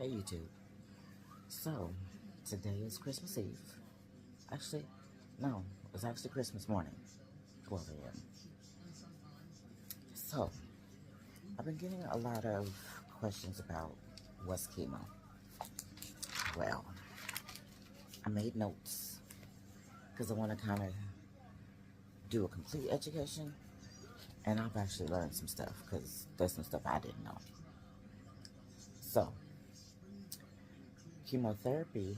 Hey YouTube. So, today is Christmas Eve. Actually, no, it's actually Christmas morning, 12 a.m. So, I've been getting a lot of questions about what's chemo. Well, I made notes because I want to kind of do a complete education, and I've actually learned some stuff because there's some stuff I didn't know. So, chemotherapy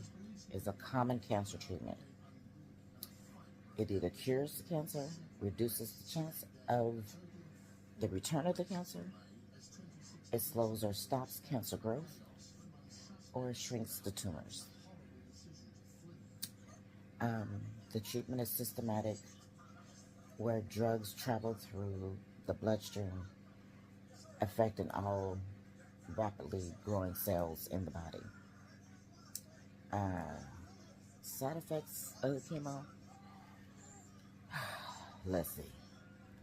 is a common cancer treatment. It either cures the cancer, reduces the chance of the return of the cancer, it slows or stops cancer growth, or it shrinks the tumors. Um, the treatment is systematic, where drugs travel through the bloodstream, affecting all rapidly growing cells in the body. Uh, Side effects of the chemo, let's see,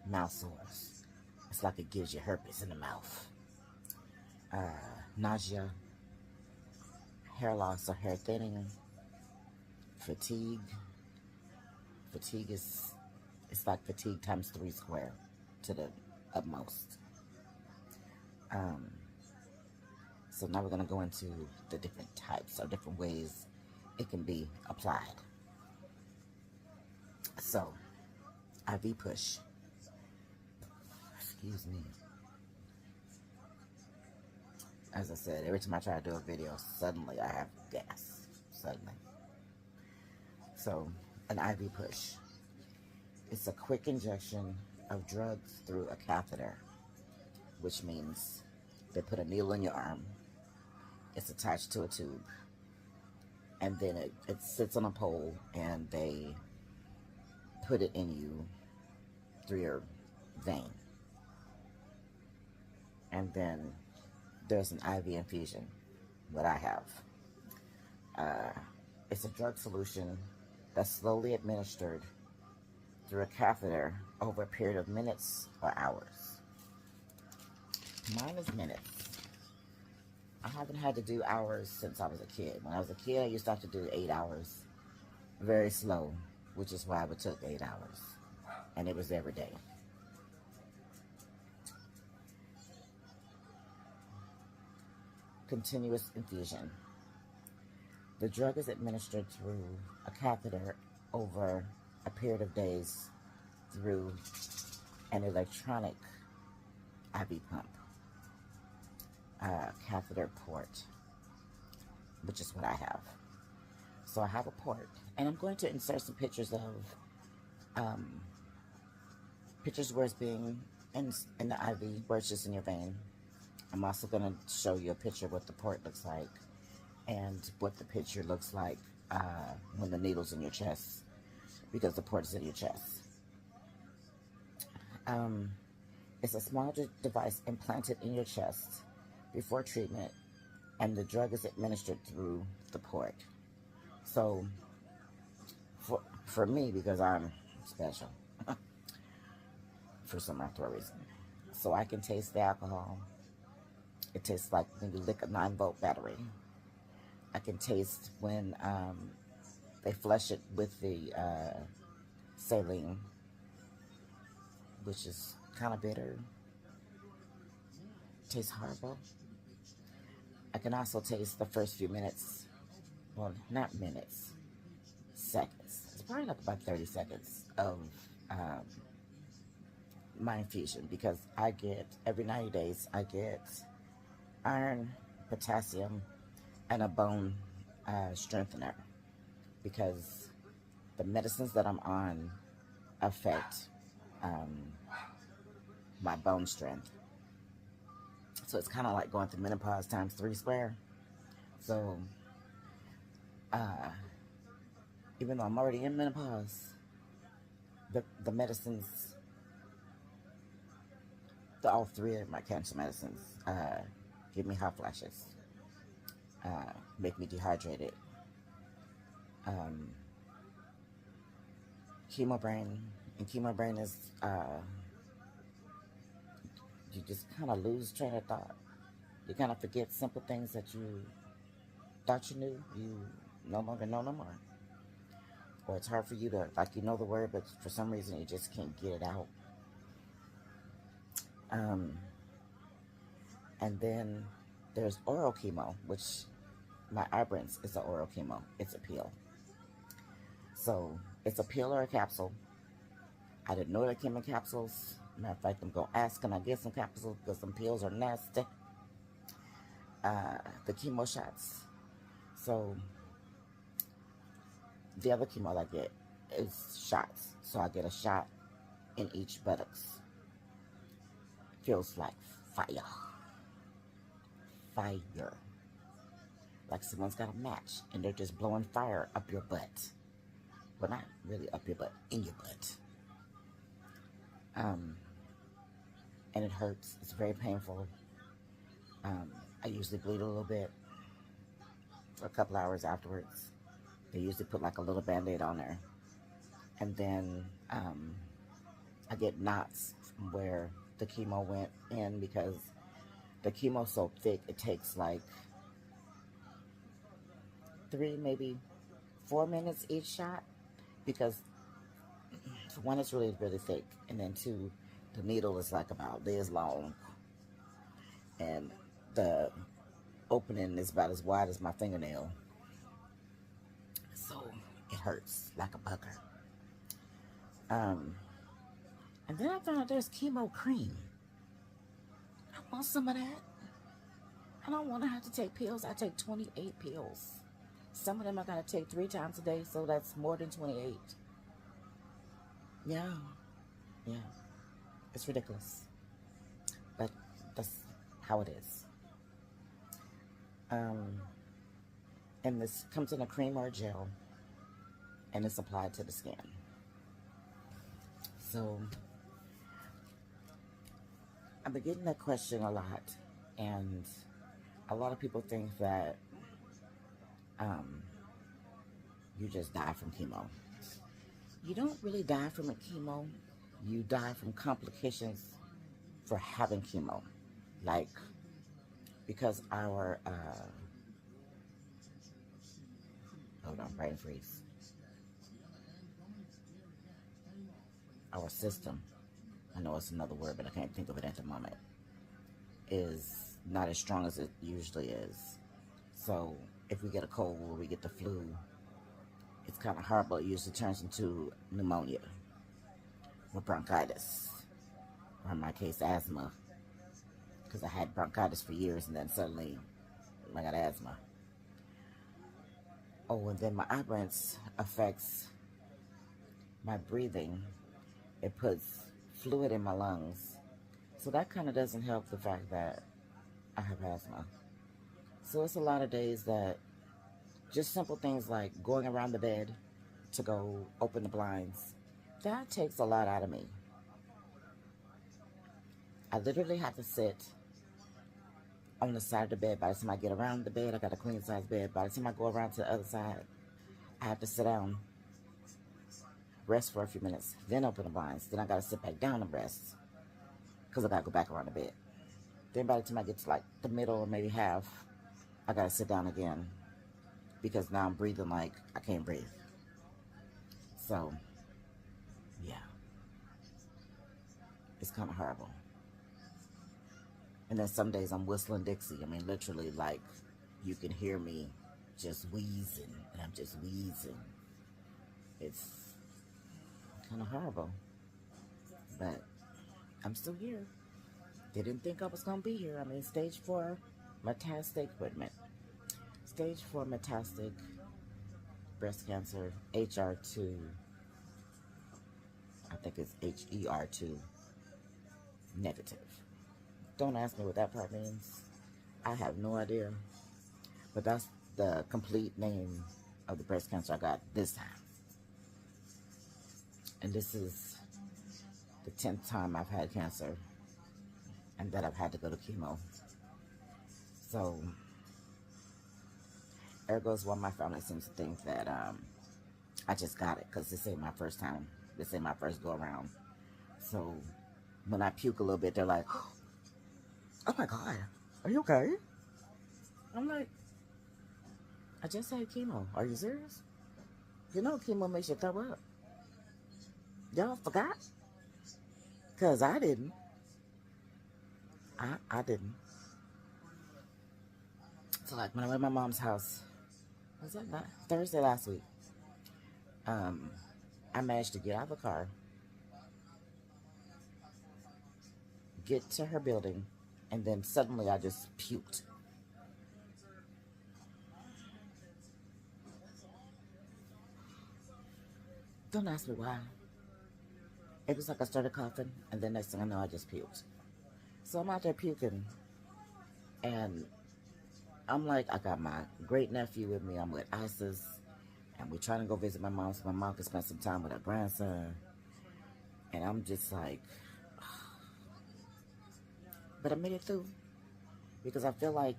mouth sores. It's like it gives you herpes in the mouth. Nausea, hair loss or hair thinning, fatigue. Fatigue is, it's like fatigue times 3 square to the utmost. So now we're going to go into the different types or different ways it can be applied. So, IV push. Excuse me. As I said, every time I try to do a video, suddenly I have gas. Suddenly. So, an IV push. It's a quick injection of drugs through a catheter, which means they put a needle in your arm. It's attached to a tube. And then it sits on a pole and they put it in you through your vein. And then there's an IV infusion, what I have. It's a drug solution that's slowly administered through a catheter over a period of minutes or hours. Mine is minutes. I haven't had to do hours since I was a kid. When I was a kid, I used to have to do 8 hours. Very slow, which is why it took 8 hours. And it was every day. Continuous infusion. The drug is administered through a catheter over a period of days through an electronic IV pump. Catheter port, which is what I have. So I have a port, and I'm going to insert some pictures of pictures where it's being in the IV, where it's just in your vein. I'm also going to show you a picture of what the port looks like and what the picture looks like when the needle's in your chest, because the port is in your chest. It's a small device implanted in your chest before treatment, and the drug is administered through the port. So, for me, because I'm special, for some reason, so I can taste the alcohol. It tastes like when you lick a 9-volt battery. I can taste when they flush it with the saline, which is kind of bitter. Tastes horrible. I can also taste the first few minutes, well, not minutes, seconds. It's probably like about 30 seconds of my infusion, because I get, every 90 days, I get iron, potassium, and a bone strengthener, because the medicines that I'm on affect my bone strength. So it's kind of like going through menopause times 3 square. So even though I'm already in menopause, the medicines, all 3 of my cancer medicines give me hot flashes, make me dehydrated. Chemo brain, and chemo brain is you just kind of lose train of thought. You kind of forget simple things that you thought you knew, you no longer know no more. Or it's hard for you to, like, you know the word, but for some reason you just can't get it out. Um, and then there's oral chemo, which my Ibrance is an oral chemo. It's a pill. So it's a pill or a capsule. I didn't know they came in capsules. Matter of fact, I'm going to ask, can I get some capsules? Because some pills are nasty. The chemo shots. So the other chemo I get is shots. So I get a shot in each buttocks. Feels like fire. Fire. Like someone's got a match and they're just blowing fire up your butt. Well, not really up your butt, in your butt. And it hurts. It's very painful. I usually bleed a little bit for a couple hours afterwards. They usually put like a little band-aid on there. And then I get knots from where the chemo went in because the chemo's so thick, it takes like 3, maybe 4 minutes each shot. Because one, it's really, really thick. And then two, the needle is like about this long. And the opening is about as wide as my fingernail. So it hurts like a bugger. And then I found out there's chemo cream. I want some of that. I don't want to have to take pills. I take 28 pills. Some of them I gotta take 3 times a day, so that's more than 28. Yeah. It's ridiculous. But that's how it is. And this comes in a cream or a gel, and it's applied to the skin. So I've been getting that question a lot, and a lot of people think that you just die from chemo. You don't really die from a chemo. You die from complications for having chemo. Like, because our, hold on, brain freeze. Our system, I know it's another word, but I can't think of it at the moment, is not as strong as it usually is. So if we get a cold or we get the flu, it's kind of horrible. It usually turns into pneumonia or bronchitis, or in my case, asthma, because I had bronchitis for years and then suddenly I got asthma. Oh, and then my Ibrance affects my breathing. It puts fluid in my lungs. So that kind of doesn't help the fact that I have asthma. So it's a lot of days that just simple things like going around the bed to go open the blinds, that takes a lot out of me. I literally have to sit on the side of the bed. By the time I get around the bed, I got a queen size bed. By the time I go around to the other side, I have to sit down, rest for a few minutes, then open the blinds. Then I got to sit back down and rest because I got to go back around the bed. Then by the time I get to like the middle or maybe half, I got to sit down again because now I'm breathing like I can't breathe. So, yeah, it's kind of horrible. And then some days I'm whistling Dixie. I mean, literally, like, you can hear me just wheezing, and I'm just wheezing. It's kind of horrible. But I'm still here. They didn't think I was going to be here. I mean, stage 4 metastatic equipment. Stage 4 metastatic breast cancer, HR2. I think it's HER2 negative. Don't ask me what that part means. I have no idea. But that's the complete name of the breast cancer I got this time. And this is the 10th time I've had cancer and that I've had to go to chemo. So, ergo is why my family seems to think that I just got it, because this ain't my first time. This ain't my first go around. So, when I puke a little bit, they're like, oh my God, are you okay? I'm like, I just had chemo. Are you serious? You know chemo makes you throw up. Y'all forgot? Because I didn't. I didn't. So like when I went to my mom's house, was that not Thursday last week? Um, I managed to get out of the car, get to her building, and then suddenly I just puked. Don't ask me why. It was like I started coughing, and then next thing I know, I just puked. So I'm out there puking, and I'm like, I got my great nephew with me. I'm with Isis, and we're trying to go visit my mom so my mom can spend some time with her grandson. And I'm just like, but I made it through because I feel like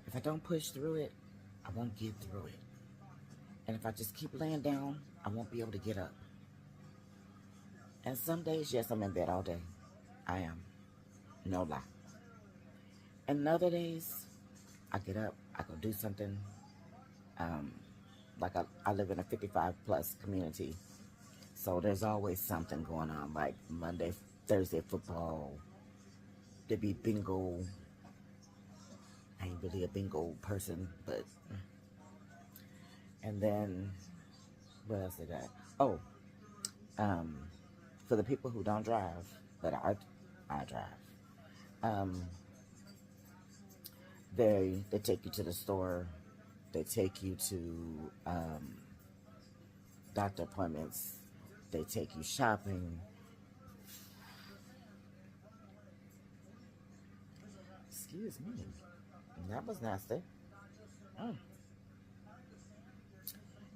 if I don't push through it, I won't get through it. And if I just keep laying down, I won't be able to get up. And some days, yes, I'm in bed all day. I am. No lie. And other days, I get up, I go do something. Um, like I live in a 55 plus community. So there's always something going on, like Monday, Thursday football. There be bingo. I ain't really a bingo person, but. And then, what else they got? Oh, um, for the people who don't drive, but I drive. Um, they take you to the store. They take you to doctor appointments. They take you shopping. Excuse me. That was nasty. Mm.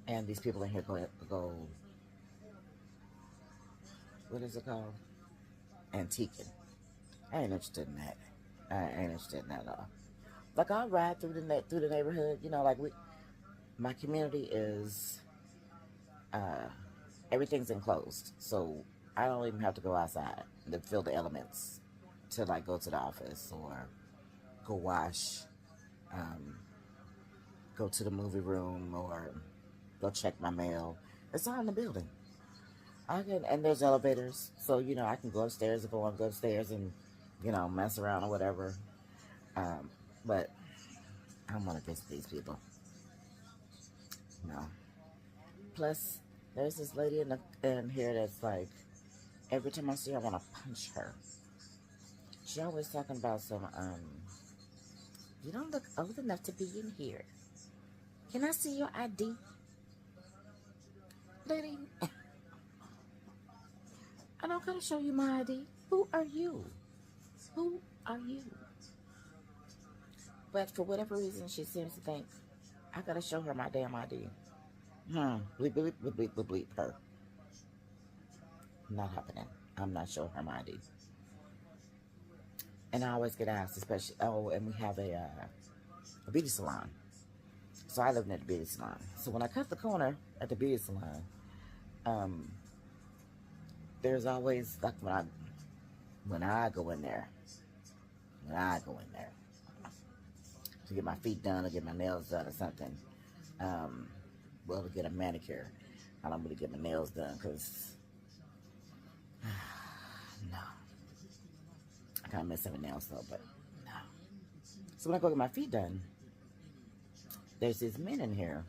And these people in here go, what is it called? Antiquing. I ain't interested in that. I ain't interested in that at all. Like I'll ride through the neighborhood. You know, like my community is uh, everything's enclosed, so I don't even have to go outside to feel the elements to like go to the office or go wash, um, go to the movie room or go check my mail. It's all in the building. And there's elevators, so I can go upstairs if I want to go upstairs and mess around or whatever. But I don't want to visit these people. No. Plus, there's this lady in here that's like, every time I see her, I want to punch her. She always talking about some, you don't look old enough to be in here. Can I see your ID? Lady, I don't gotta show you my ID. Who are you? Who are you? But for whatever reason, she seems to think I gotta show her my damn ID. Bleep, bleep, bleep, bleep, bleep, bleep, her. Not happening. I'm not showing her my ID. And I always get asked, especially, and we have a beauty salon. So I live near the beauty salon. So when I cut the corner at the beauty salon, there's always, like when I go in there to get my feet done or get my nails done or something, well, to get a manicure. I don't really get my nails done because, no. I kind of miss having nails though, but no. So when I go get my feet done, there's these men in here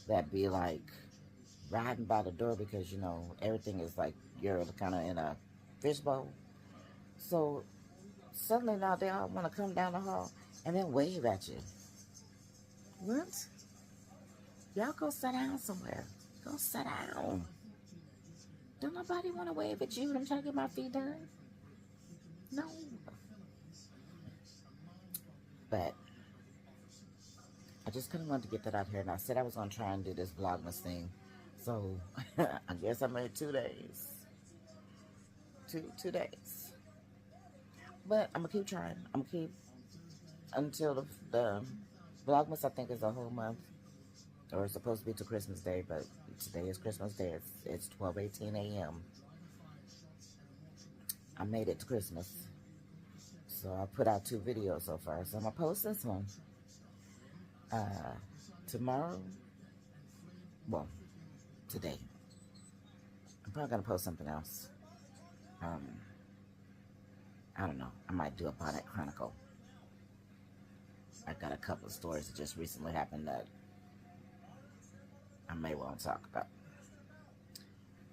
that be like riding by the door because, everything is like you're kind of in a fishbowl. So suddenly now they all want to come down the hall and then wave at you. What? Y'all go sit down somewhere. Go sit down. Don't nobody want to wave at you when I'm trying to get my feet done? No. But I just kind of wanted to get that out here, and I said I was going to try and do this Vlogmas thing. So I guess I made 2 days. Two days. But I'm going to keep trying. I'm going to keep until the Vlogmas, I think, is a whole month. Or it's supposed to be till Christmas Day, but today is Christmas Day. It's 12:18 a.m. I made it to Christmas. So I put out 2 videos so far. So I'm going to post this one. Uh, tomorrow, well, today, I'm probably going to post something else. Um, I don't know. I might do a Bonnet Chronicle. I got a couple of stories that just recently happened that I may want to talk about.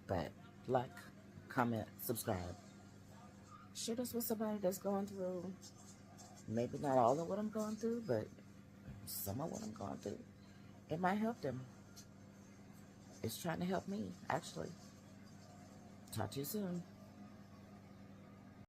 But like, comment, subscribe. Share this with somebody that's going through maybe not all of what I'm going through, but some of what I'm going through. It might help them. It's trying to help me, actually. Talk to you soon.